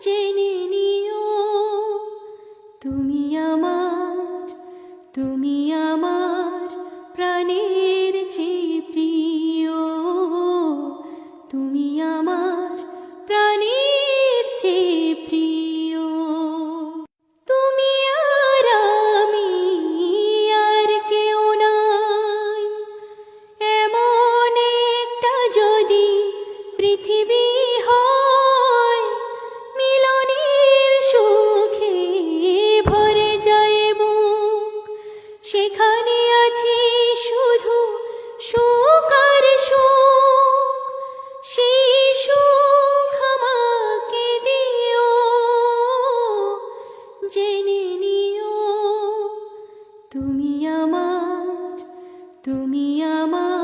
জেনে নিও তুমি আমার, তুমি আমার প্রাণের চেয়ে প্রিয়, তুমি আমার প্রাণের চেয়ে প্রিয়। তুমি আর আমি আর কেউ নাই, এমন একটা যদি পৃথিবী হয়, মিলনের সুখে ভরে যায় বুক, সেখানে আছে শুধু সুখ আর সুখ, সেই সুখ আমাকে দিও, জেনে নিও তুমি আমার, তুমি আমার।